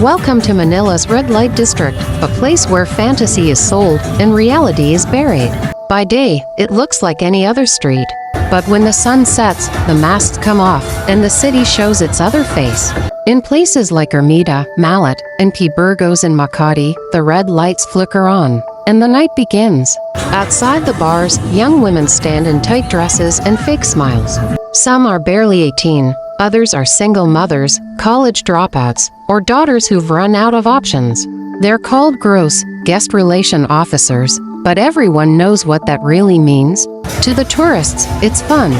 Welcome to Manila's red light district, a place where fantasy is sold and reality is buried. By day, it looks like any other street. But when the sun sets, the masks come off, and the city shows its other face. In places like Ermita, Malate, and Burgos and Makati, the red lights flicker on, and the night begins. Outside the bars, young women stand in tight dresses and fake smiles. Some are barely 18, others are single mothers, college dropouts, or daughters who've run out of options. They're called GROs, guest relation officers, but everyone knows what that really means. To the tourists, it's fun.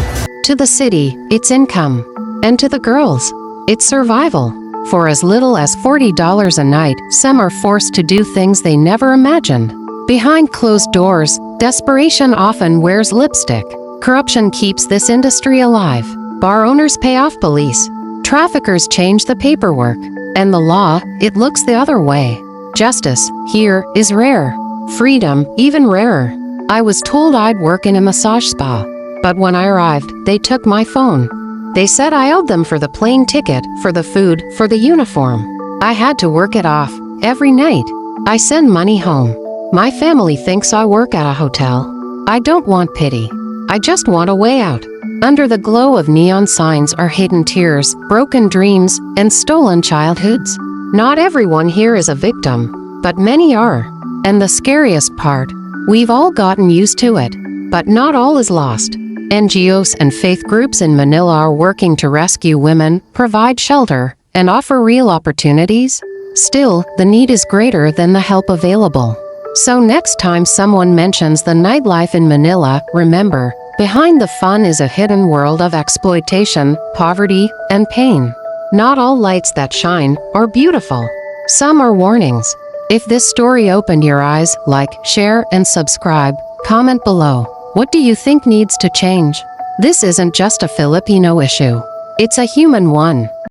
To the city, it's income. And to the girls, it's survival. For as little as $40 a night, some are forced to do things they never imagined. Behind closed doors, desperation often wears lipstick. Corruption keeps this industry alive. Bar owners pay off police. Traffickers change the paperwork. And the law, it looks the other way. Justice, here, is rare. Freedom, even rarer. I was told I'd work in a massage spa. But when I arrived, they took my phone. They said I owed them for the plane ticket, for the food, for the uniform. I had to work it off, every night. I send money home. My family thinks I work at a hotel. I don't want pity. I just want a way out. Under the glow of neon signs are hidden tears, broken dreams, and stolen childhoods. Not everyone here is a victim, but many are. And the scariest part, we've all gotten used to it. But not all is lost. NGOs and faith groups in Manila are working to rescue women, provide shelter, and offer real opportunities. Still, the need is greater than the help available. So next time someone mentions the nightlife in Manila, remember, behind the fun is a hidden world of exploitation, poverty, and pain. Not all lights that shine are beautiful. Some are warnings. If this story opened your eyes, like, share, and subscribe. Comment below. What do you think needs to change? This isn't just a Filipino issue. It's a human one.